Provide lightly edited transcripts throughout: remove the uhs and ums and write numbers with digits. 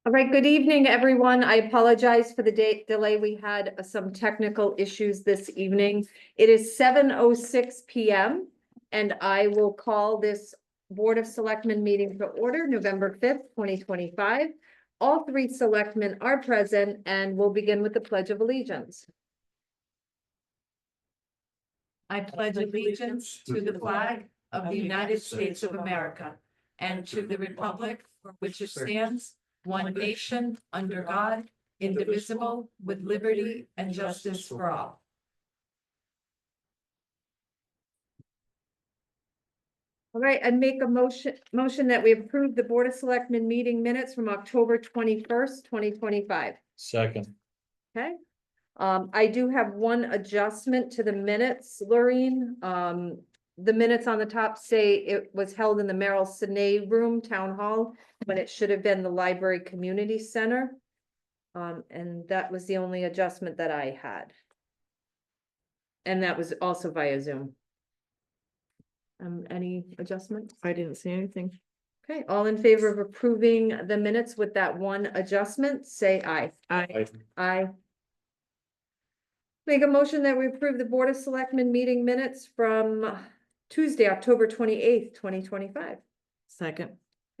All right, good evening, everyone. I apologize for the delay. We had some technical issues this evening. It is 7:06 PM and I will call this Board of Selectmen meeting to order November 5th, 2025. All three selectmen are present and we'll begin with the Pledge of Allegiance. I pledge allegiance to the flag of the United States of America and to the republic for which it stands, one nation, under God, indivisible, with liberty and justice for all. All right, I make a motion that we approve the Board of Selectmen meeting minutes from October 21st, 2025. Second. Okay. I do have one adjustment to the minutes, Lorraine. The minutes on the top say it was held in the Merrill Sinay Room, Town Hall, when it should have been the Library Community Center. And that was the only adjustment that I had. And that was also via Zoom. Any adjustments? I didn't see anything. Okay, all in favor of approving the minutes with that one adjustment, say aye. Aye. Aye. Make a motion that we approve the Board of Selectmen meeting minutes from Tuesday, October 28th, 2025. Second.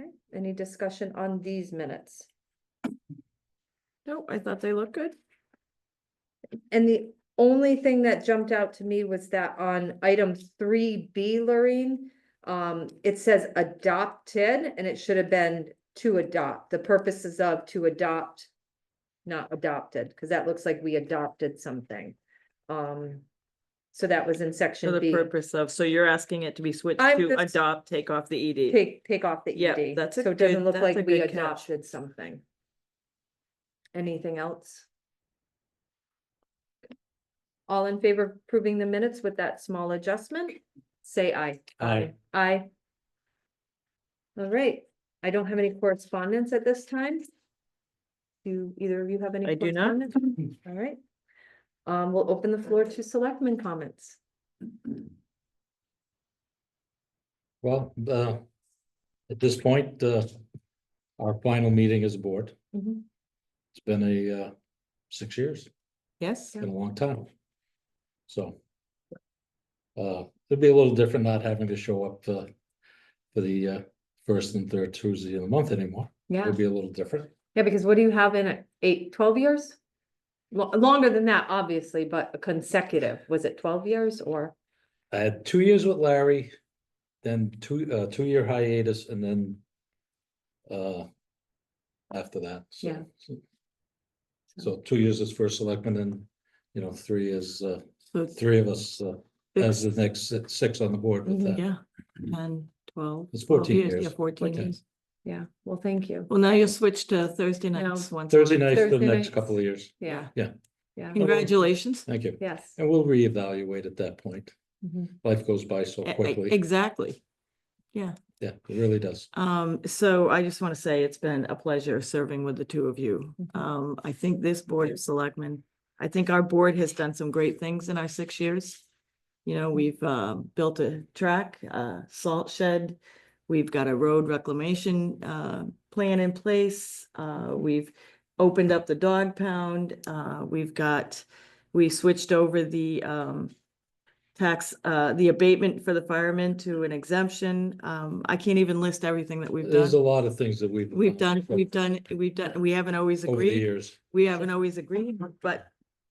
Okay, any discussion on these minutes? No, I thought they looked good. And the only thing that jumped out to me was that on item 3B, Lorraine, it says adopted, and it should have been to adopt. The purposes of to adopt, not adopted, because that looks like we adopted something. So that was in For section the B. purpose of, so you're asking it to be switched I'm to just- adopt, take off the ED. Take off the Yeah, ED. that's a So it doesn't good- look that's like a we good catch. adopted something. Anything else? All in favor of approving the minutes with that small adjustment? Say aye. Aye. Aye. All right, I don't have any correspondence at this time. Do either of you have any? I do not. correspondence? All right. We'll open the floor to selectmen comments. Well, at this point, our final meeting as a board, Mhm. it's been a 6 years, Yes, it's been a long time. So. It'd be a little different not having to show up for the first and third Tuesday of the month anymore. Yeah, It'd be a little different. yeah, because what do you have in it? 12 years? Longer than that, obviously, but consecutive. Was it 12 years or? I had 2 years with Larry, then 2-year hiatus, and then after that. So- Yeah. So 2 years as first selectman and, 3 as so 3 of us as the six, next 6 on the board with that. yeah, 10, 12. It's 12 14 years. Yeah, 14 Okay. years. Yeah, well, thank you. Well, now you'll switch to Thursday No. nights once. a Thursday month. nights for the Thursday next nights. couple of years. Yeah. Yeah. Yeah. Congratulations. Thank you. Yes. And we'll reevaluate at that point. Mhm. Life goes by so quickly. Exactly. Yeah, it really does. So I just want to say it's been a pleasure serving with the two of you. Mhm. I think this Board of Selectmen, I think our board has done some great things in our 6 years. You know, we've built a track, salt shed. We've got a road reclamation plan in place. We've opened up the dog pound. We switched over the the abatement for the firemen to an exemption. I can't even list everything that we've There's a done. lot of things that we've. We haven't always Over the agreed. years. We haven't always agreed, but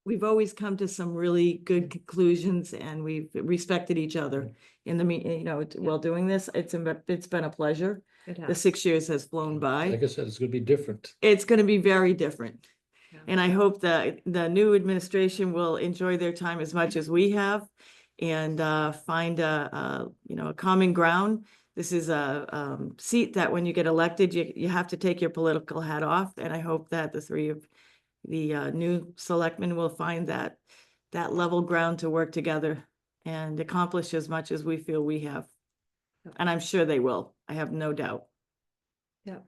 we've always come to some really good conclusions and we've respected each other in the while doing this. It's been a pleasure. It The has. 6 years has flown by. Like I said, it's gonna be different. It's gonna be very different. Yeah. And I hope that the new administration will enjoy their time as much as we have and find a common ground. This is a seat that when you get elected, you have to take your political hat off. And I hope that the three of the new selectmen will find that level ground to work together and accomplish as much as we feel we have. Yep. And I'm sure they will. I have no doubt. Yeah.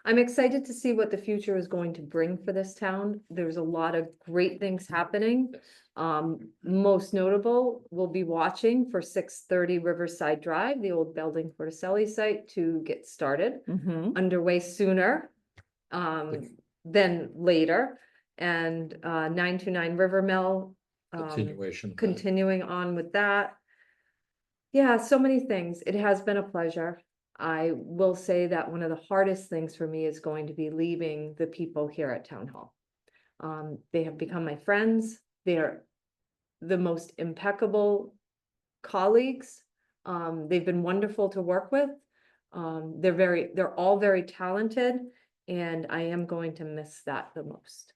I'm excited to see what the future is going to bring for this town. There's a lot of great things happening. Most notable, we'll be watching for 6:30 Riverside Drive, the old Belding Porticelli site, to get started, Mhm. underway sooner than later. And 929 River Mill, Continuation. of that. continuing on with that. Yeah, so many things. It has been a pleasure. I will say that one of the hardest things for me is going to be leaving the people here at Town Hall. They have become my friends. They are the most impeccable colleagues. They've been wonderful to work with. They're all very talented, and I am going to miss that the most.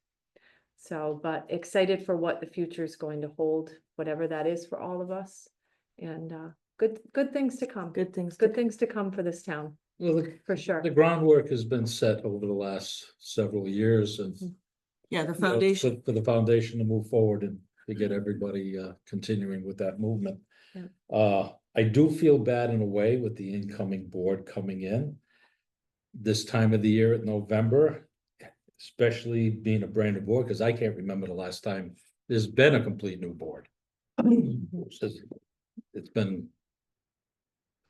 So, but excited for what the future is going to hold, whatever that is for all of us. And good things to come. Good things. Good things to come for this town, Well, for sure. the groundwork has been set over the last several years and. Yeah, the you know, foundation. For the foundation to move forward and to get everybody continuing with that movement. Yeah. I do feel bad in a way with the incoming board coming in. This time of the year at November, especially being a brand new board, because I can't remember the last time there's been a complete new board. It's been.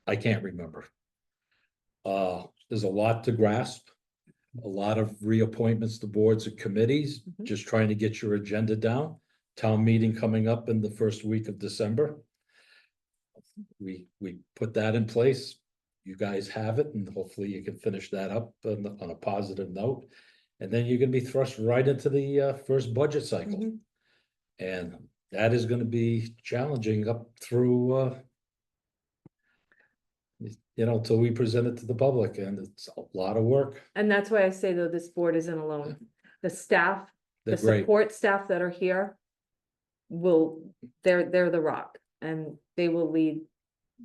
I can't remember. There's a lot to grasp. A lot of reappointments to boards and committees, Mhm. just trying to get your agenda down. Town meeting coming up in the first week of December. We put that in place. You guys have it, and hopefully you can finish that up on a positive note. And then you're gonna be thrust right into the first budget cycle. Mhm. And that is gonna be challenging up through till we present it to the public, and it's a lot of work. And that's why I say though, this board isn't alone. The staff, the They're great. support staff that are here they're the rock, and they will lead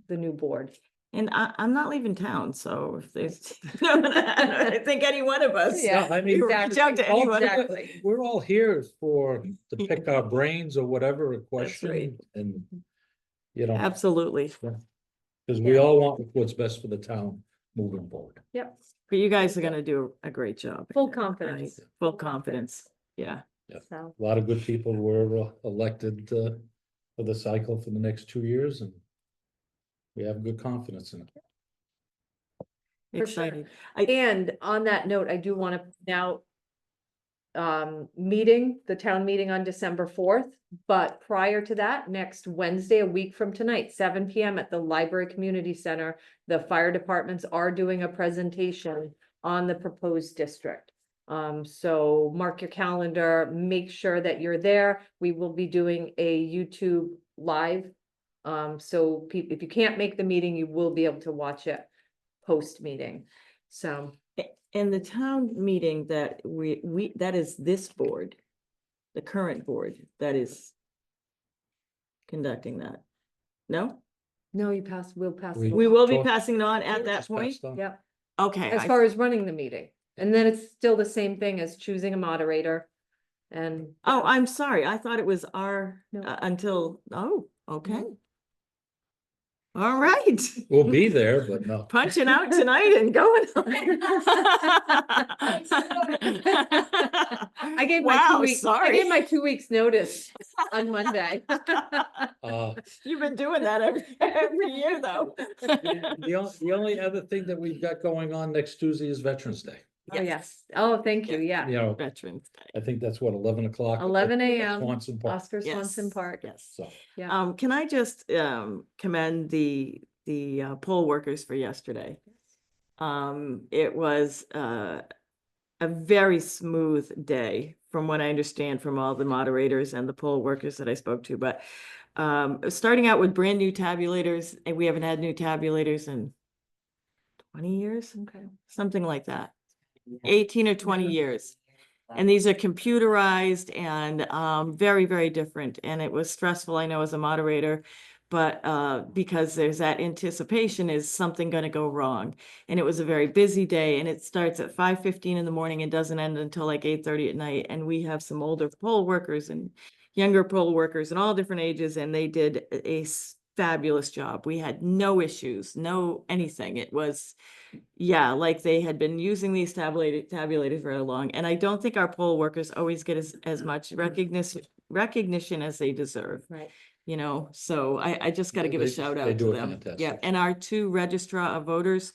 the new board. And I'm not leaving town, so if there's, I think any one of us. Yeah, I mean, you reach out to All- anyone. Exactly. We're all here to pick our brains or whatever, a right. question, and, Absolutely. because we all want what's best for the town moving forward. Yep, But you guys are gonna do a great job. full Right. confidence. Full confidence. Yeah. So, A lot of good people were elected for the cycle for the next 2 years, and we have good confidence in it. For sure. Excited. and on that note, I do want to now the town meeting on December 4th, but prior to that, next Wednesday, a week from tonight, 7 PM at the Library Community Center, the fire departments are doing a presentation on the proposed district. So mark your calendar, make sure that you're there. We will be doing a YouTube live. So if you can't make the meeting, you will be able to watch it post-meeting. So, And the town meeting that that is this board, the current board that is conducting that. No, no, we'll pass. We- it we along. will be Talk- passing it on at that Just point. passed on. Yep, Okay. as far as running the meeting. And then it's still the same thing as choosing a moderator and. Oh, I'm sorry. I thought it was our, No. okay. All right. We'll be there, but no. Punching out tonight and going. I gave my Wow, 2 weeks, I sorry. gave my 2 weeks notice on Monday. You've been doing that every year though. The only other thing that we've got going on next Tuesday is Veterans Day. Oh, yes. Oh, thank you. Yeah. Veterans Day. I think that's what, 11 o'clock? at 11 a.m. Swanson Park, Oscar Swanson Yes, Park. Yes. so. Yeah. Can I just commend the poll workers for yesterday? It was a very smooth day from what I understand from all the moderators and the poll workers that I spoke to, but starting out with brand new tabulators, and we haven't had new tabulators in 20 years, Okay. something like that. 18 or 20 years. And these are computerized and very, very different. And it was stressful, I know, as a moderator, but because there's that anticipation, is something going to go wrong? And it was a very busy day, and it starts at 5:15 in the morning and doesn't end until like 8:30 at night. And we have some older poll workers and younger poll workers and all different ages, and they did a fabulous job. We had no issues, no anything. It was, yeah, like they had been using these tabulators very long. And I don't think our poll workers always get as much recognition as they deserve. Right. You know, so I just got to Yeah, give a they- shout they out do to a them. fantastic Yeah, job. and our 2 registrar of voters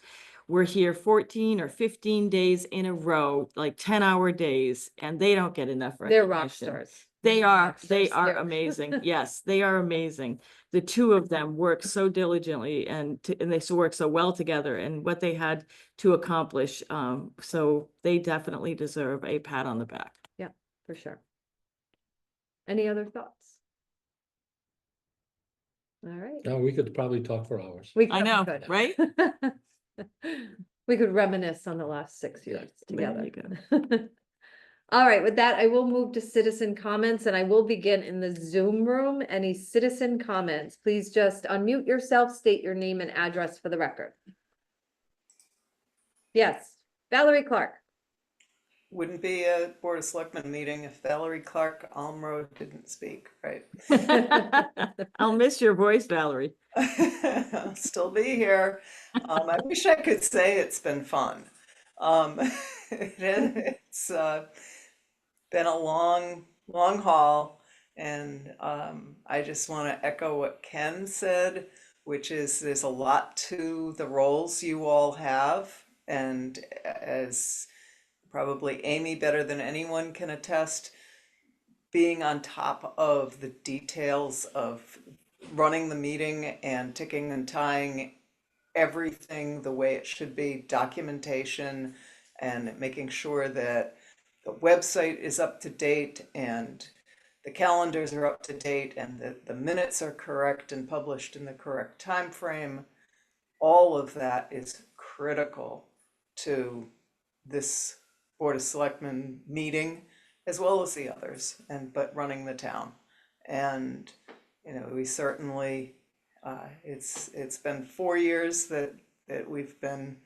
were here 14 or 15 days in a row, like 10-hour days, and they don't get enough They're rock recognition. stars. They are stars, yeah. amazing. Yes, they are amazing. The 2 of them work so diligently and they work so well together and what they had to accomplish. So they definitely deserve a pat on the back. For sure. Any other thoughts? All right. No, we could probably talk for hours. We I know, right? We could reminisce on the last 6 years There together. you All right, with that, I will move to citizen comments and I will begin in the Zoom room. Any citizen comments, please just unmute yourself, state your name and address for the record. Yes, Valerie Clark. Wouldn't be a Board of Selectmen meeting if Valerie Clark Almroad didn't speak, right? I'll miss your voice, Valerie. I'll still be here. I wish I could say it's been fun. It's been a long haul, and I just want to echo what Ken said, which is there's a lot to the roles you all have, and as probably Amy better than anyone can attest, being on top of the details of running the meeting and ticking and tying everything the way it should be, documentation, and making sure that the website is up to date and the calendars are up to date and the minutes are correct and published in the correct time frame. All of that is critical to this Board of Selectmen meeting, as well as the others, but running the town. And, you know, we certainly, it's been 4 years that we've been,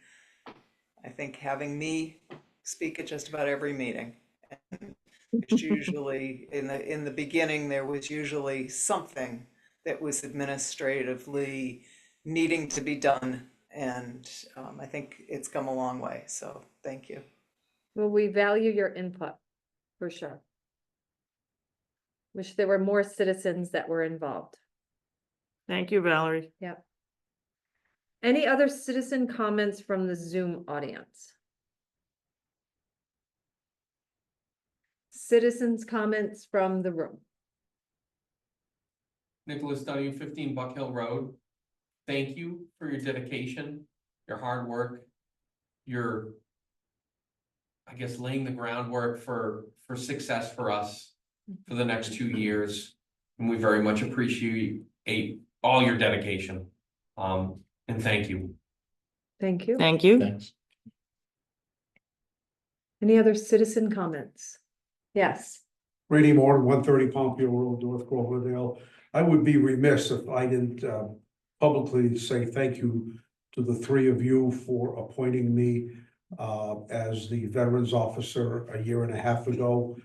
I think, having me speak at just about every meeting. And it's usually, in the beginning, there was usually something that was administratively needing to be done. And I think it's come a long way, so thank you. Well, we value your input, for sure. Wish there were more citizens that were involved. Thank you, Valerie. Yep. Any other citizen comments from the Zoom audience? Citizens' comments from the room. Nicholas W., 15 Buck Hill Road. Thank you for your dedication, your hard work, your, I guess, laying the groundwork for success for us for the next 2 years. And we very much appreciate all your dedication. And thank you. Thank you. Thank you. Thanks. Any other citizen comments? Yes. Randy Moore, 130 Pompeo Road, North Cloverdale. I would be remiss if I didn't publicly say thank you to the 3 of you for appointing me as the Veterans Officer a year and a half ago.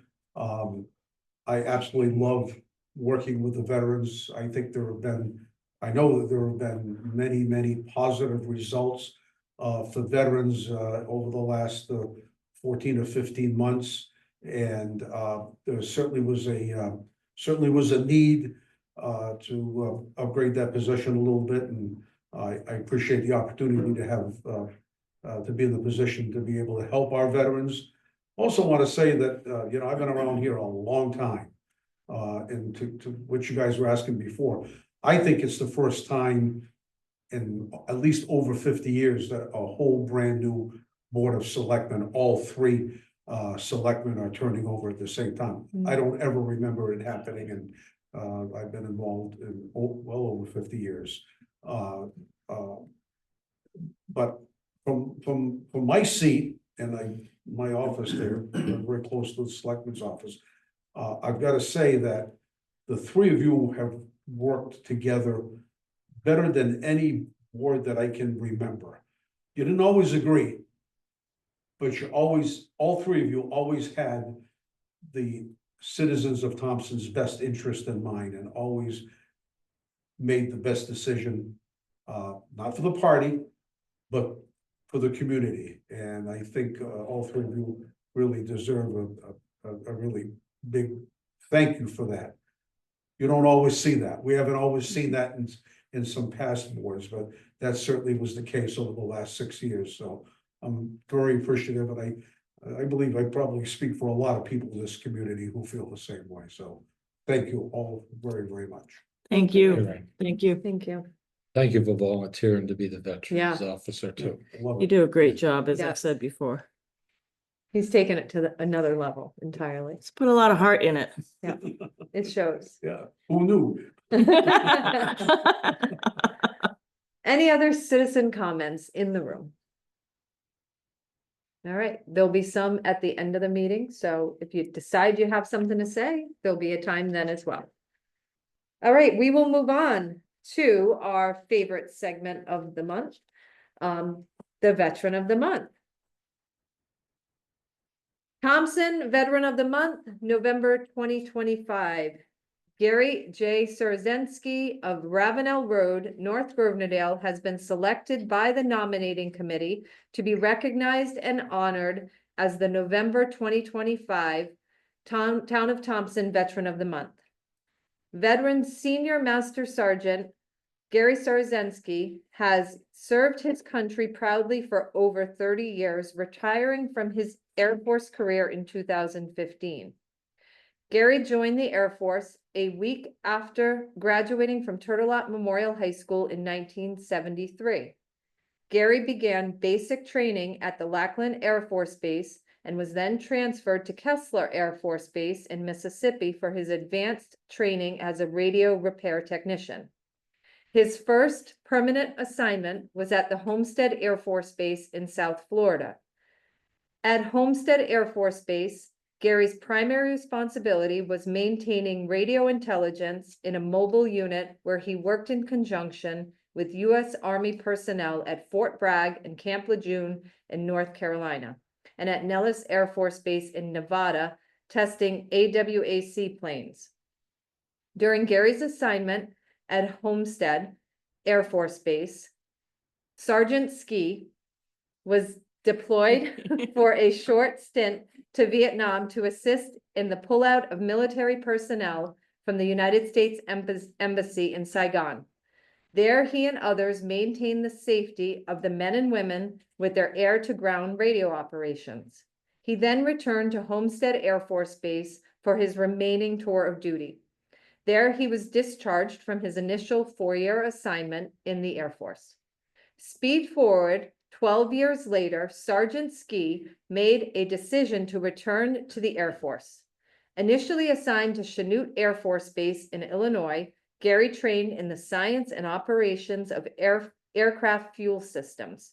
I absolutely love working with the veterans. I think I know that there have been many positive results for veterans over the last 14 or 15 months. And there certainly was a need to upgrade that position a little bit, and I appreciate the opportunity to have to be in the position to be able to help our veterans. Also want to say that you know, I've been around here a long time, and to what you guys were asking before, I think it's the first time in at least over 50 years that a whole brand new Board of Selectmen, all 3 selectmen are turning over at the same time. I don't ever remember it happening, and I've been involved in well over 50 years. But from my seat and my office there, very close to the selectman's office, I've got to say that the 3 of you have worked together better than any board that I can remember. You didn't always agree, but you always, all 3 of you always had the citizens of Thompson's best interest in mind, and always made the best decision, not for the party, but for the community. And I think all three of you really deserve a really big thank you for that. You don't always see that. We haven't always seen that in some past boards, but that certainly was the case over the last 6 years. So I'm very appreciative, and I believe I probably speak for a lot of people in this community who feel the same way. So thank you all very, very much. Thank You're you. right. Thank you. Thank you. Thank you for volunteering to be the veterans officer too. Love You it. do a great job, as I've Yes. said before. He's taken it to another level entirely. Let's put a lot of heart in it. It shows. Yeah, who knew? Any other citizen comments in the room? All right, there'll be some at the end of the meeting, so if you decide you have something to say, there'll be a time then as well. All right, we will move on to our favorite segment of the month, the Veteran of the Month. Thompson Veteran of the Month, November 2025. Gary J. Surzensky of Ravenel Road, North Grovenordale, has been selected by the nominating committee to be recognized and honored as the November 2025 Town of Thompson Veteran of the Month. Veteran Senior Master Sergeant Gary Surzensky has served his country proudly for over 30 years, retiring from his Air Force career in 2015. Gary joined the Air Force a week after graduating from Turtle Lot Memorial High School in 1973. Gary began basic training at the Lackland Air Force Base and was then transferred to Kessler Air Force Base in Mississippi for his advanced training as a radio repair technician. His first permanent assignment was at the Homestead Air Force Base in South Florida. At Homestead Air Force Base, Gary's primary responsibility was maintaining radio intelligence in a mobile unit where he worked in conjunction with U.S. Army personnel at Fort Bragg and Camp Lejeune in North Carolina, and at Nellis Air Force Base in Nevada, testing AWAC planes. During Gary's assignment at Homestead Air Force Base, Sergeant Ski was deployed for a short stint to Vietnam to assist in the pullout of military personnel from the United States Embassy in Saigon. There, he and others maintained the safety of the men and women with their air-to-ground radio operations. He then returned to Homestead Air Force Base for his remaining tour of duty. There, he was discharged from his initial 4-year assignment in the Air Force. Speed forward, 12 years later, Sergeant Ski made a decision to return to the Air Force. Initially assigned to Chanute Air Force Base in Illinois, Gary trained in the science and operations of aircraft fuel systems.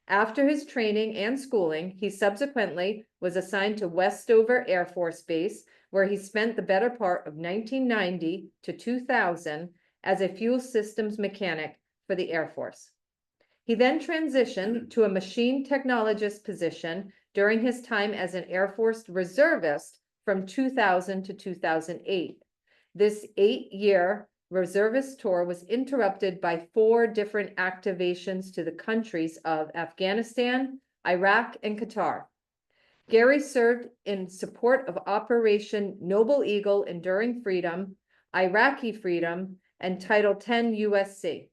After his training and schooling, he subsequently was assigned to Westover Air Force Base, where he spent the better part of 1990 to 2000 as a fuel systems mechanic for the Air Force. He then transitioned to a machine technologist position during his time as an Air Force reservist from 2000 to 2008. This 8-year reservist tour was interrupted by 4 different activations to the countries of Afghanistan, Iraq, and Qatar. Gary served in support of Operation Noble Eagle Enduring Freedom, Iraqi Freedom, and Title 10 USC.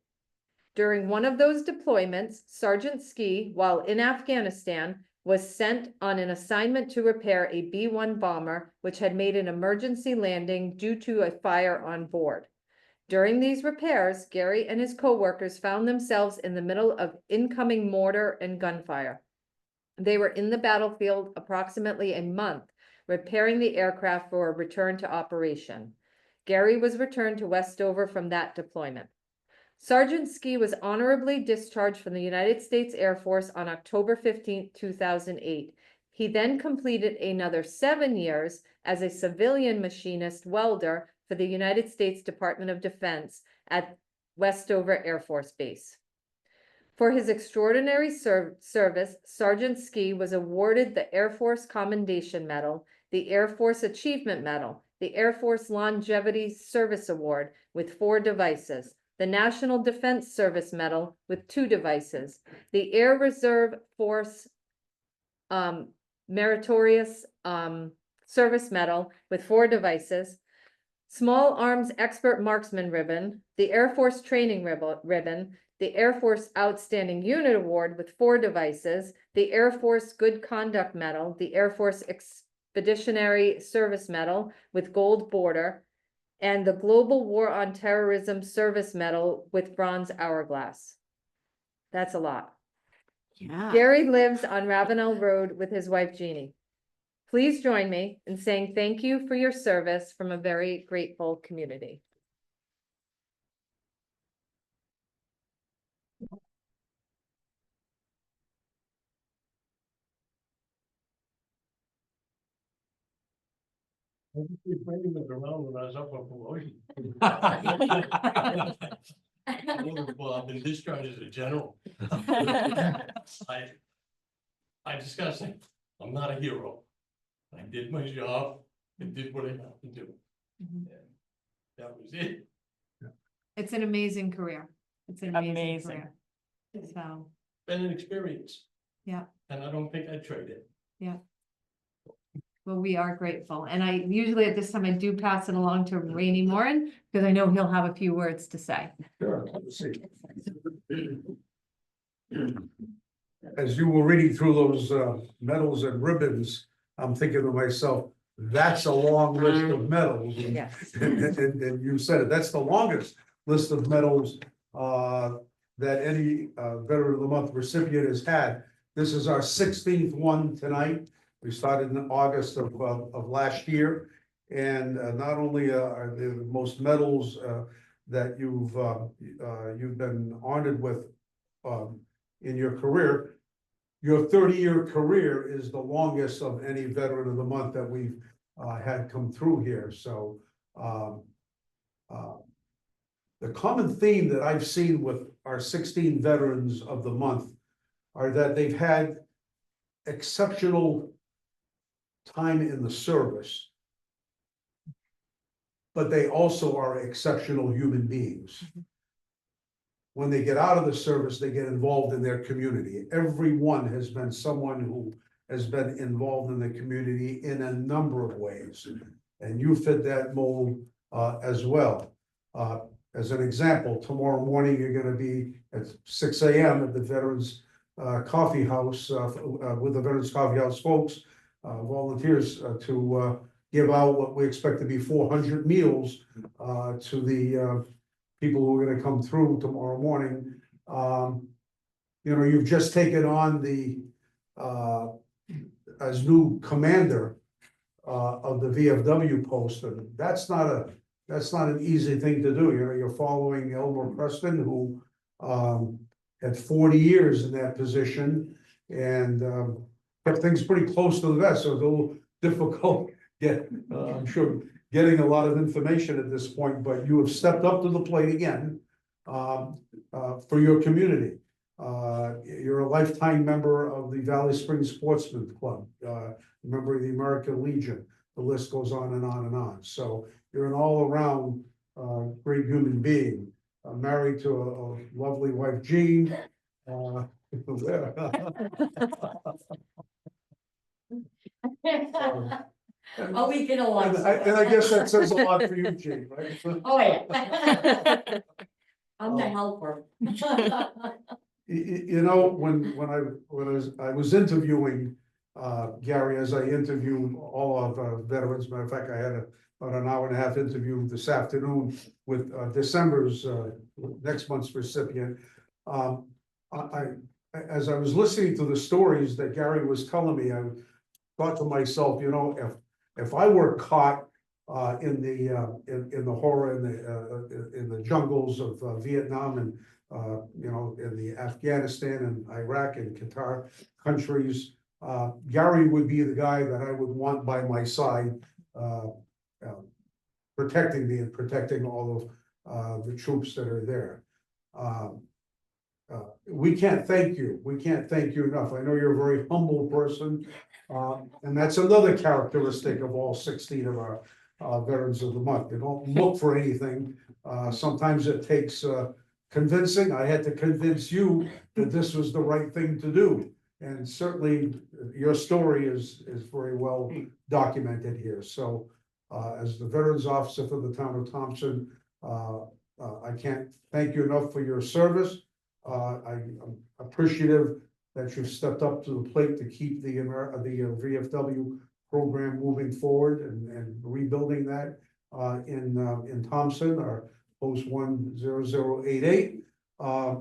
During one of those deployments, Sergeant Ski, while in Afghanistan, was sent on an assignment to repair a B-1 bomber, which had made an emergency landing due to a fire on board. During these repairs, Gary and his co-workers found themselves in the middle of incoming mortar and gunfire. They were in the battlefield approximately a month, repairing the aircraft for a return to operation. Gary was returned to Westover from that deployment. Sergeant Ski was honorably discharged from the United States Air Force on October 15, 2008. He then completed another 7 years as a civilian machinist welder for the United States Department of Defense at Westover Air Force Base. For his extraordinary service, Sergeant Ski was awarded the Air Force Commendation Medal, the Air Force Achievement Medal, the Air Force Longevity Service Award with 4 devices, the National Defense Service Medal with 2 devices, the Air Reserve Force Meritorious Service Medal with 4 devices, Small Arms Expert Marksman Ribbon, the Air Force Training Ribbon, the Air Force Outstanding Unit Award with 4 devices, the Air Force Good Conduct Medal, the Air Force Expeditionary Service Medal with gold border, and the Global War on Terrorism Service Medal with bronze hourglass. That's a lot. Yeah. Gary lives on Ravenel Road with his wife Jeannie. Please join me in saying thank you for your service from a very grateful community. Around when I was up on promotion. Well, I've been discharged as a general. I just gotta say, I'm not a hero. I did my job and did what I had to do. And that was it. It's an amazing career. It's an amazing Amazing. career. So, Been an experience. Yeah. And I don't think I'd trade it. well, we are grateful. And I usually at this time, I do pass it along to Rainey Moran because I know he'll have a few words to say. Sure, let's see. As you were reading through those medals and ribbons, I'm thinking to myself, that's a long list of medals. Yes. And you said it, that's the longest list of medals that any Veteran of the Month recipient has had. This is our 16th one tonight. We started in August of last year. And not only are the most medals that you've been honored with in your career, your 30-year career is the longest of any Veteran of the Month that we've had come through here. So the common theme that I've seen with our 16 Veterans of the Month are that they've had exceptional time in the service, but they also are exceptional human beings. When they get out of the service, they get involved in their community. Everyone has been someone who has been involved in the community in a number of ways. And you fit that mold as well. As an example, tomorrow morning, you're gonna be at 6 a.m. at the Veterans Coffee House with the Veterans Coffee House folks, volunteers to give out what we expect to be 400 meals to the people who are gonna come through tomorrow morning. You know, you've just taken on the as new commander of the VFW post, and that's not an easy thing to do. You know, you're following Elmer Preston, who had 40 years in that position and kept things pretty close to the vest, so it's a little difficult I'm sure getting a lot of information at this point, but you have stepped up to the plate again for your community. You're a lifetime member of the Valley Springs Sportsman Club, member of the American Legion. The list goes on and on and on. So you're an all-around great human being, married to a lovely wife, Jean. Oh, we get along. And I guess that says a lot for you, Jean, right? Oh, yeah. I'm the helper. You know, when I was interviewing Gary, as I interviewed all of veterans, matter of fact, I had about an hour and a half interview this afternoon with December's next month's recipient. As I was listening to the stories that Gary was telling me, I thought to myself, you know, if I were caught in the horror in the jungles of Vietnam and you know, in the Afghanistan and Iraq and Qatar countries, Gary would be the guy that I would want by my side, protecting me and protecting all of the troops that are there. We can't thank you. We can't thank you enough. I know you're a very humble person. And that's another characteristic of all 16 of our Veterans of the Month. They don't look for anything. Sometimes it takes, convincing. I had to convince you that this was the right thing to do. And certainly your story is very well documented here. So, as the Veterans Officer for the town of Thompson, I can't thank you enough for your service. I'm appreciative that you've stepped up to the plate to keep the VFW program moving forward and rebuilding that in Thompson, our post 10088. I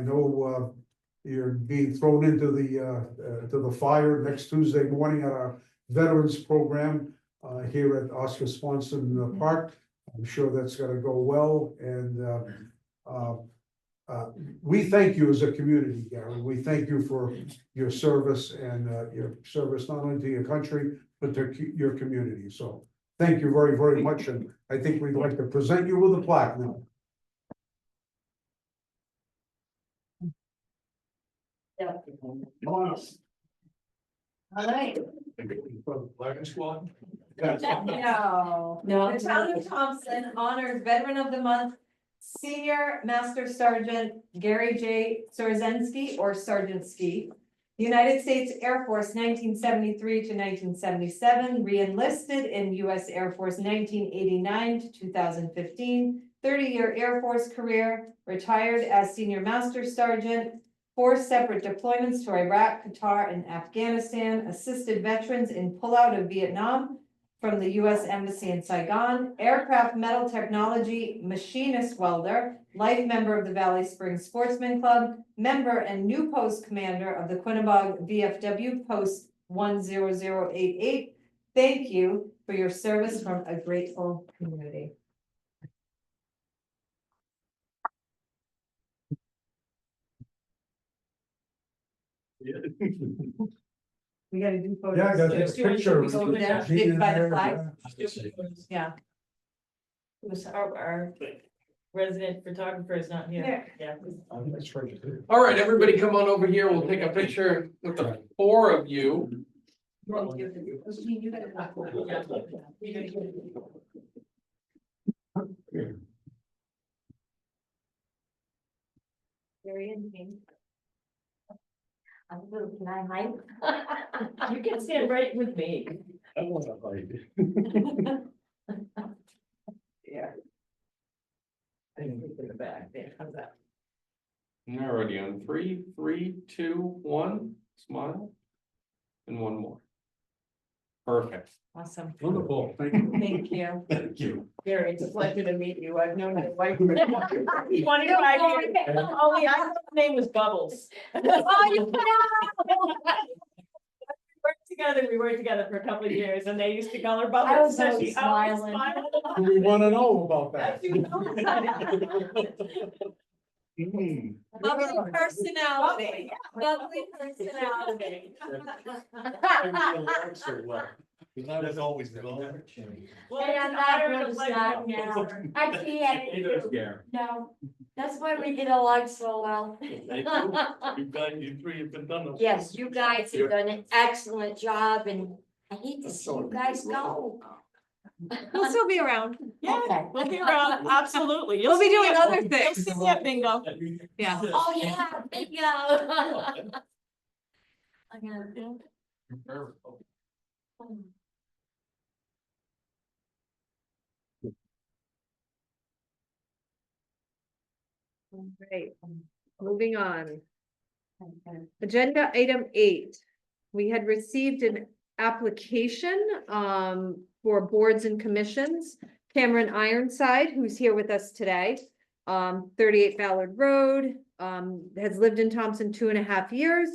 know you're being thrown into the fire next Tuesday morning at our veterans program here at Oscar Swanson Park. I'm sure that's gonna go well, and we thank you as a community, Gary. We thank you for your service and your service not only to your country, but to your community. So thank you very, very much, and I think we'd like to present you with a plaque now. All right. Flag squad? No. No. The town of Thompson honors Veteran of the Month, Senior Master Sergeant Gary J. Sorzensky or Sargentski. United States Air Force 1973 to 1977, re-enlisted in U.S. Air Force 1989 to 2015, 30-year Air Force career, retired as Senior Master Sergeant, 4 separate deployments to Iraq, Qatar, and Afghanistan, assisted veterans in pullout of Vietnam from the U.S. Embassy in Saigon, aircraft metal technology machinist welder, life member of the Valley Springs Sportsman Club, member and new post commander of the Quinnebog VFW Post 10088. Thank you for your service from a grateful community. We gotta do photos. Yeah, I gotta take a picture. We go down, Being by the there, flag. yeah. Yeah. Who's our resident photographer is not here. Yeah. All right, everybody come on over here. We'll take a picture with the 4 of you. Very interesting. Can I hide? You can stand right with me. I want to hide. Yeah. I didn't put it back there, how's that? Already on 3, 3, 2, 1, smile. And one more. Perfect. Awesome. Wonderful, thank you. Thank you. Thank you. Gary, it's a pleasure to meet you. I've known your wife for 25 years. Only I thought her name was Bubbles. Oh, you We worked together for a couple of years and they used to call her Bubbles. I was so so she always smiling. smiled. We wanna know about that. She was so excited. Lovely personality. Lovely personality. That's always been. Never change. Well, And it's I'm an not honor and a gonna pleasure. stop now. I can't. Neither is Gary. No, that's why we get along so well. You guys, you 3 have been done. Yes, you guys have done an excellent job and I hate to see you guys go. We'll still be around. Yeah, Okay. we'll be around, absolutely. We'll be see doing me other You'll things. see me at bingo. Yeah. Oh, yeah, bingo. I gotta- Great. Moving on. Agenda item 8. We had received an application for boards and commissions. Cameron Ironside, who's here with us today, 38 Ballard Road, has lived in Thompson 2.5 years,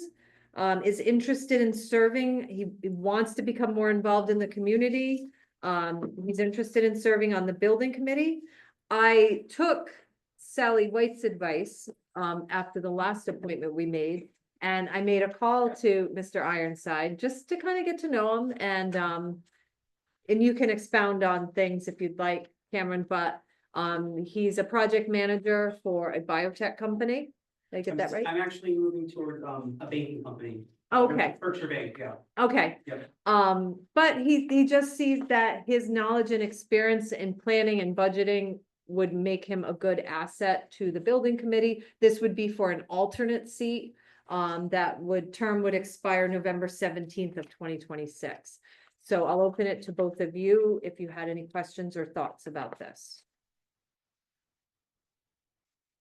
is interested in serving. He wants to become more involved in the community. He's interested in serving on the building committee. I took Sally White's advice after the last appointment we made. And I made a call to Mr. Ironside just to kind of get to know him and you can expound on things if you'd like, Cameron, but he's a project manager for a biotech company. Did I get that right? I'm actually moving toward a banking company Okay. Berkshire Bank, yeah. Okay. Yep. But he just sees that his knowledge and experience in planning and budgeting would make him a good asset to the building committee. This would be for an alternate seat. Term would expire November 17th of 2026. So I'll open it to both of you if you had any questions or thoughts about this.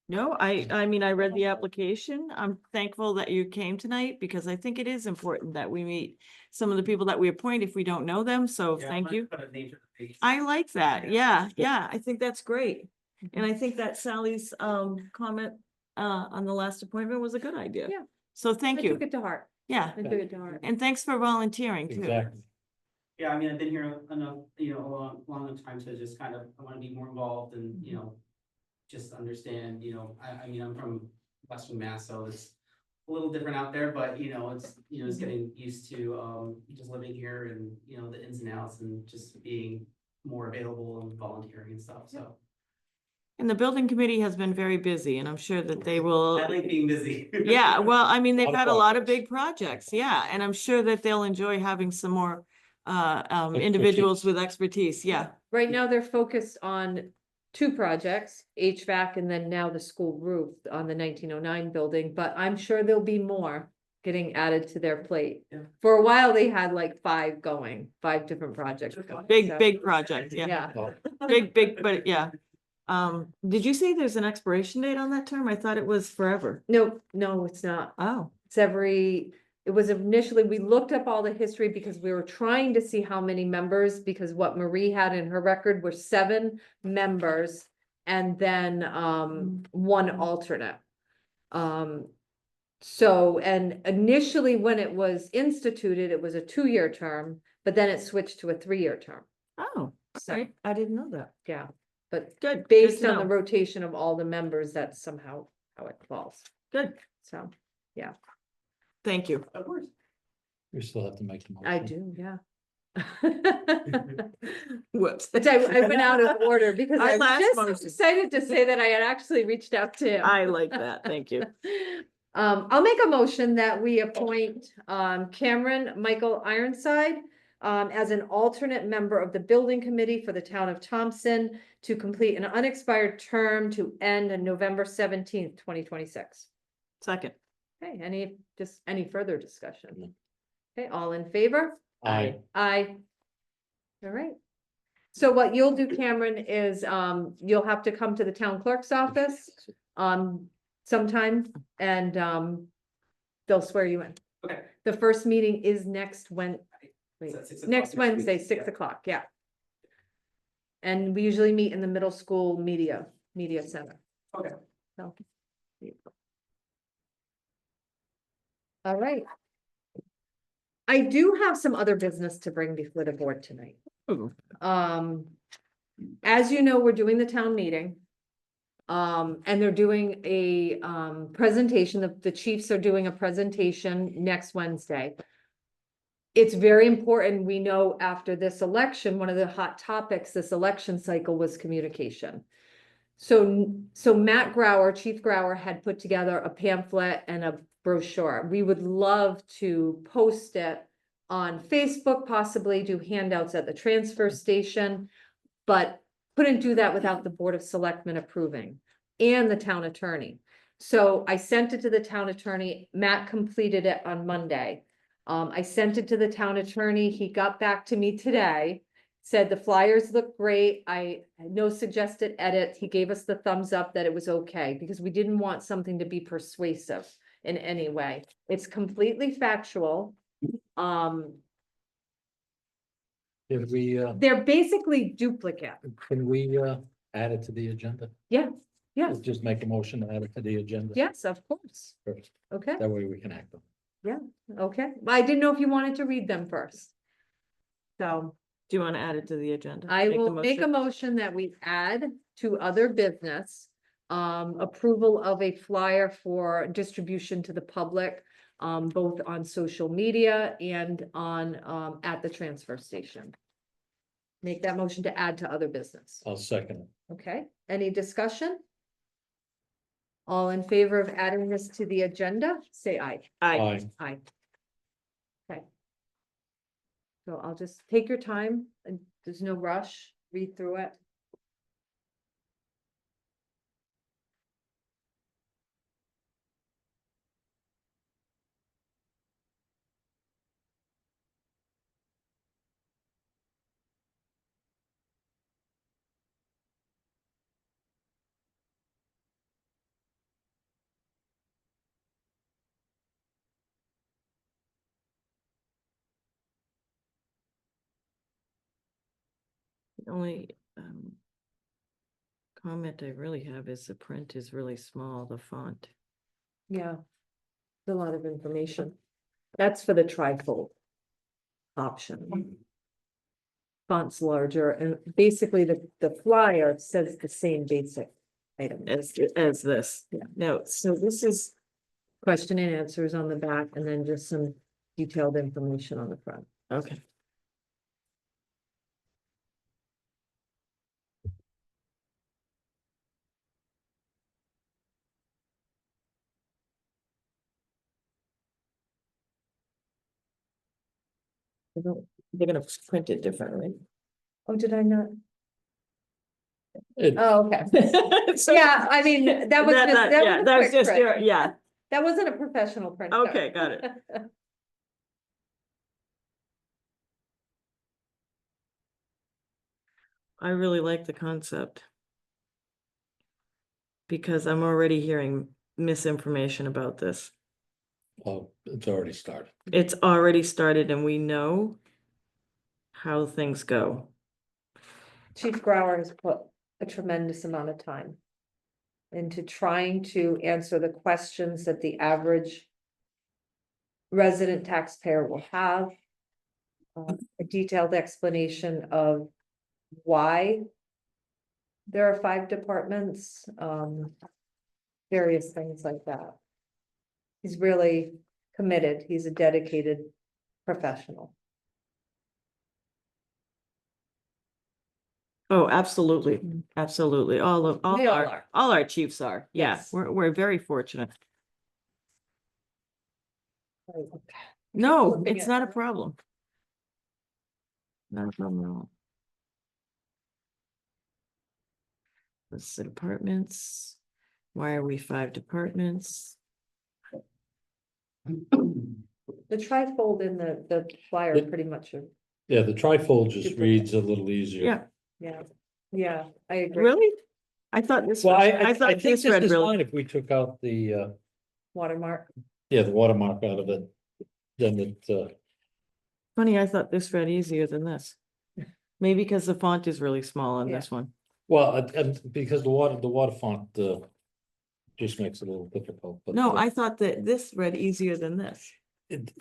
No, I mean, I read the application. I'm thankful that you came tonight because I think it is important that we meet some of the people that we appoint if we don't know them. So Yeah, I thank wanted you. to put a name to the face. I like that. Yeah. Yeah, I think that's great. And I think that Sally's comment on the last appointment was a good idea. Yeah. So thank I you. took it to heart. Yeah, I took it to heart. and thanks for volunteering too. Exactly. Yeah, I mean, I've been here enough, long enough time to just kind of, I want to be more involved and, just understand, I mean, I'm from Western Mass, so it's a little different out there, but, it's, it's getting used to, just living here and, the ins and outs and just being more available and volunteering and stuff, so. And the building committee has been very busy and I'm sure that they will. I like being busy. Yeah, well, I mean, they've Lot of had a lot of projects. big projects, yeah, and I'm sure that they'll enjoy having some more Expertise. individuals with expertise, yeah. Right now, they're focused on two projects, HVAC and then now the school roof on the 1909 building, but I'm sure there'll be more getting added to their plate. Yeah. For a while, they had like five different projects. going, so- Big project, yeah, Yeah, Oh, big, but yeah. Did you say there's an expiration date on that term? I thought it was forever. no, it's not. Oh, It was initially, we looked up all the history because we were trying to see how many members, because what Marie had in her record were 7 members. And then, one alternate. So, and initially when it was instituted, it was a 2-year term, but then it switched to a 3-year term. oh, So, sorry, I didn't know that. yeah, but Good. based good to on the know. rotation of all the members, that's somehow how it falls. Good, So, thank you. Of course. You still have to make the motion. I do, yeah. Whoops. But I went out of order because Our I last was motion. just excited to say that I had actually reached out to him. I like that, thank you. I'll make a motion that we appoint Cameron Michael Ironside as an alternate member of the building committee for the town of Thompson to complete an unexpired term to end on November 17th, 2026. Second. Okay, any further discussion? Okay, all in favor? Aye. Aye. All right. So what you'll do, Cameron, is you'll have to come to the town clerk's office sometime and they'll swear you in. Okay. The first meeting is next Is that 6 o'clock next week? Wednesday, 6 Yeah. o'clock, yeah. And we usually meet in the middle school media center. Okay. So. All right. I do have some other business to bring before the board tonight. Ooh. As you know, we're doing the town meeting. And they're doing a presentation, the chiefs are doing a presentation next Wednesday. It's very important, we know after this election, one of the hot topics this election cycle was communication. So Matt Grauer, Chief Grauer, had put together a pamphlet and a brochure. We would love to post it on Facebook, possibly do handouts at the transfer station, but couldn't do that without the Board of Selectmen approving and the town attorney. So I sent it to the town attorney. Matt completed it on Monday. I sent it to the town attorney. He got back to me today, said the flyers look great. I had no suggested edits. He gave us the thumbs up that it was okay because we didn't want something to be persuasive in any way. It's completely factual. Did we, They're basically duplicate. can we, add it to the agenda? Yeah, yeah. Just make a motion to add it to the agenda? Yes, of course. First. Okay, That way we can act on it. okay. I didn't know if you wanted to read them first. So Do you want to add it to the agenda? I the will make a motion that we add to other business. Approval of a flyer for distribution to the public, both on social media and on, at the transfer station. Make that motion to add to other business. I'll second it. Okay, any discussion? All in favor of adding this to the agenda, say aye. Aye. Aye. Aye. So I'll just take your time, and there's no rush, read through it. The only comment I really have is the print is really small, the font. Yeah. A lot of information. That's for the trifold option. Font's larger, and basically the flyer says the same basic item. As this. Yeah. No, so this is, Question and answers on the back, and then just some detailed information on the front. okay. They're gonna print it differently. Oh, did I not? It, Oh, okay. So- Yeah, I mean, that was just, that yeah, was a that was quick just print. your, yeah, That wasn't a professional print. no. okay, got it. I really like the concept. Because I'm already hearing misinformation about this. oh, it's already started. It's already started and we know how things go. Chief Brower has put a tremendous amount of time into trying to answer the questions that the average resident taxpayer will have. A detailed explanation of why there are 5 departments, various things like that. He's really committed. He's a dedicated professional. Oh, absolutely, absolutely. All They all are. all our chiefs are. Yeah, Yes. we're very fortunate. Right. No, looking it's at not a that. problem. Not a problem at all. That's the departments. Why are we 5 departments? The trifold in the flyer It- pretty much, Yeah, the trifold just Duplicate. reads a little easier. Yeah, yeah, I agree. really? I thought this, Well, was- I I thought think this this read is really. fine if we took out the, Watermark. yeah, the watermark out of it. Then it, Funny, I thought this read easier than this. Maybe because the font is really small on Yeah. this one. well, and because the water font, just makes it a little difficult, but. No, I thought that this read easier than this. It,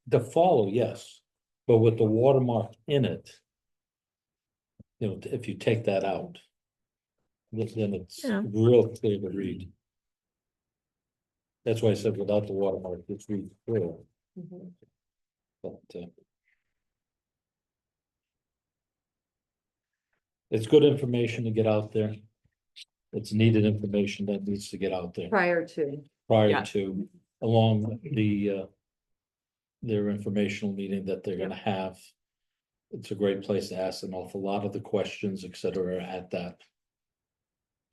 the follow, yes, but with the watermark in it. You know, if you take that out. Then it's Yeah. real clear to read. That's why I said without the watermark, it's read clear, Mhm. but. It's good information to get out there. It's needed information that needs to get out there Prior to, prior Yeah. to, along the. Their informational meeting that they're gonna have. It's a great place to ask an awful lot of the questions, et cetera, at that,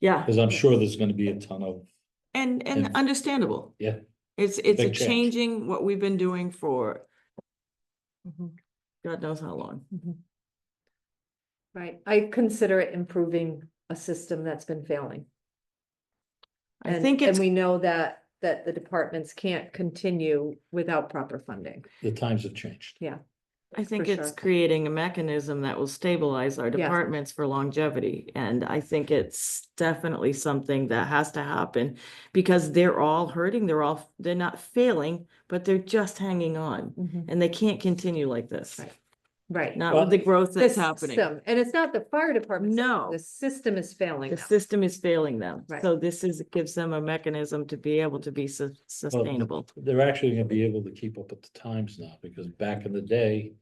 Yeah, because I'm sure there's gonna be a ton of, and And- understandable. yeah. It's a Big change. changing what we've been doing for Mhm. God knows how long. right, I consider it improving a system that's been failing. I And- think it's, And we know that the departments can't continue without proper funding. the times have changed. I think for it's sure. creating a mechanism that will stabilize our Yes. departments for longevity. And I think it's definitely something that has to happen because they're all hurting, they're not failing, but they're just hanging on. And they can't continue like this, Right. Right. not Well, with the growth The that's happening. system, and it's not the fire department. No. The system is failing The them. system is failing them. Right. So this gives them a mechanism to be able to be sustainable. They're actually gonna be able to keep up with the times now, because back in the day.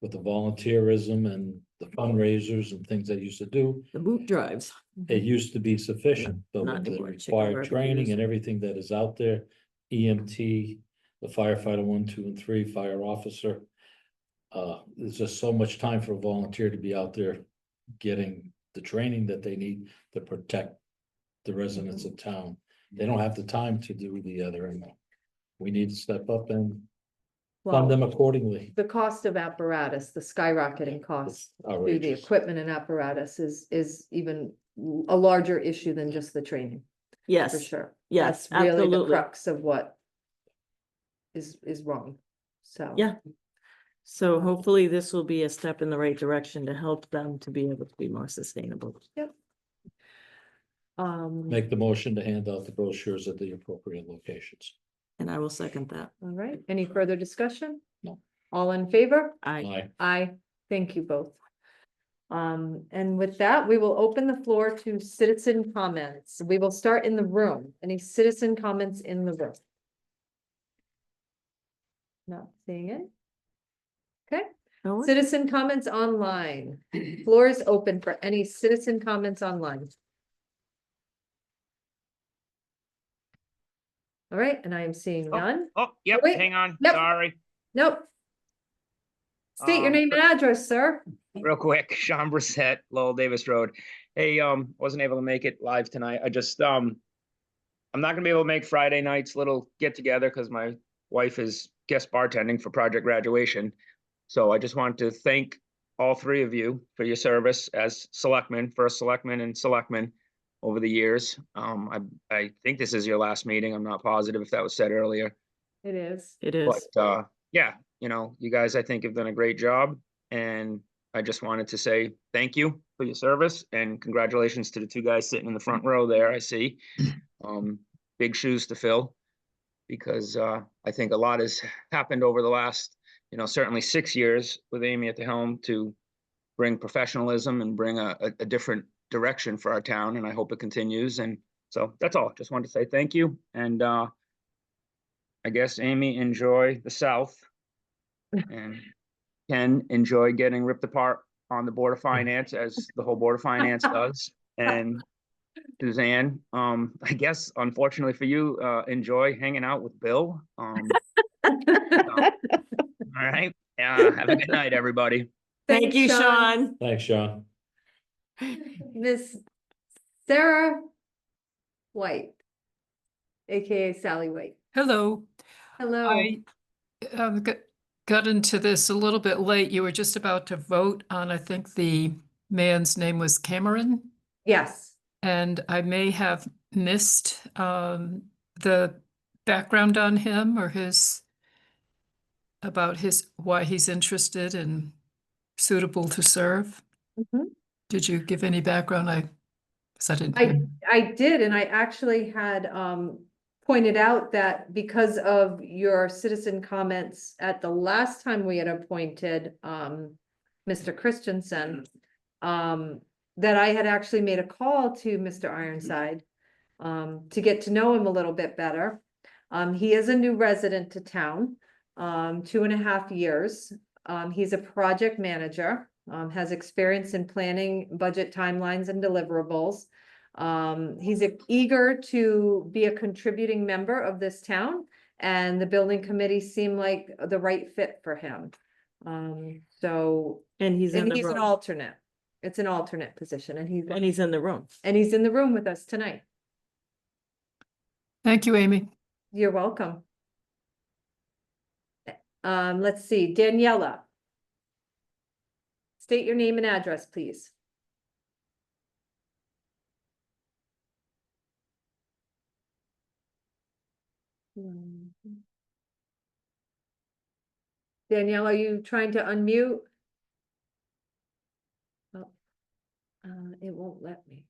With the volunteerism and the fundraisers and things they used to do, The boot drives. it used to be sufficient, but Not with the anymore, chicken required barbecues. training and everything that is out there. EMT, the firefighter 1, 2, and 3, fire officer. There's just so much time for a volunteer to be out there getting the training that they need to protect the residents of town. They don't have the time to do the other, and we need to step up and fund them Well, accordingly. the cost of apparatus, the skyrocketing cost to the Outrageous. equipment and apparatus is even a larger issue than just the training, for Yes, sure. yes, That's really the absolutely. crux of what is wrong, so. Yeah. So hopefully this will be a step in the right direction to help them to be able to be more sustainable. Make the motion to hand out the brochures at the appropriate locations. And I will second that. All right, any further discussion? No. All in favor? I, Aye, thank you both. And with that, we will open the floor to citizen comments. We will start in the room. Any citizen comments in the room? Not seeing it. Okay, oh, citizen comments online. Floor is open for any citizen comments online. All right, and I am seeing none. Oh, yep, wait, hang on, yep. sorry, Nope. State your name and address, sir. real quick, Sean Brissett, Lowell Davis Road. Hey, wasn't able to make it live tonight. I just, I'm not gonna be able to make Friday night's little get together because my wife is guest bartending for Project Graduation. So I just want to thank all three of you for your service as selectmen, first selectmen and selectmen over the years. I think this is your last meeting. I'm not positive if that was said earlier. It is. it is. But yeah, you know, you guys, I think, have done a great job. And I just wanted to say thank you for your service and congratulations to the two guys sitting in the front row there, I see. Big shoes to fill because I think a lot has happened over the last, you know, certainly 6 years with Amy at the helm to bring professionalism and bring a different direction for our town. And I hope it continues. And so that's all. Just wanted to say thank you. And I guess, Amy, enjoy the South. And Ken, enjoy getting ripped apart on the Board of Finance as the whole Board of Finance does. And Suzanne, I guess unfortunately for you, enjoy hanging out with Bill. All right, have a good night, everybody. Thank Thanks, you, Sean. Thanks, Sean. Miss Sarah White, AKA Sally White. Hello, Hello. I got into this a little bit late. You were just about to vote on, I think the man's name was Cameron, Yes. and I may have missed the background on him or about why he's interested and suitable to serve. Mhm. Did you give any background? I didn't hear. I did, and I actually had pointed out that because of your citizen comments at the last time we had appointed Mr. Christensen, that I had actually made a call to Mr. Ironside to get to know him a little bit better. He is a new resident to town, 2.5 years. He's a project manager, has experience in planning budget timelines and deliverables. He's eager to be a contributing member of this town, and the building committee seemed like the right fit for him. So, And he's in and the he's an room. alternate. It's an alternate position, and he's In the room. in the room with us tonight. Thank you, Amy. You're welcome. Let's see, Daniela. State your name and address, please. Danielle, are you trying to unmute? Oh, it won't let me.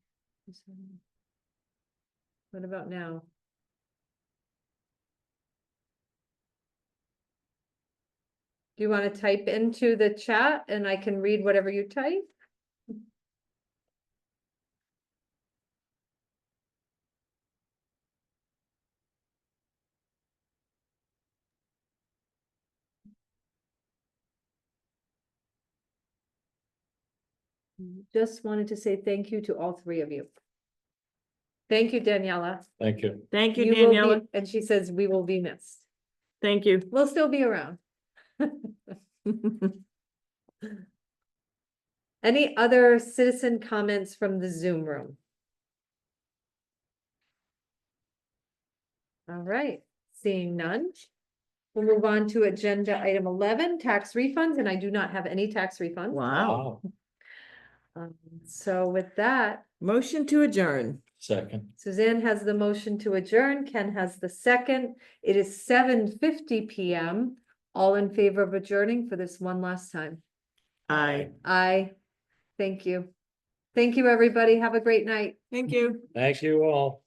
What about now? Do you want to type into the chat and I can read whatever you type? Just wanted to say thank you to all three of you. Thank you, Daniela. Thank you. Thank you, You will be- Daniela. And she says, we will be missed. Thank you. We'll still be around. Any other citizen comments from the Zoom room? All right, seeing none. We'll move on to agenda item 11, tax refunds, and I do not have any tax refunds. Wow. So with that, Motion to adjourn. Second. Suzanne has the motion to adjourn, Ken has the second. It is 7:50 PM. All in favor of adjourning for this one last time? Aye. Aye. Thank you. Thank you, everybody. Have a great night. Thank you. Thank you all.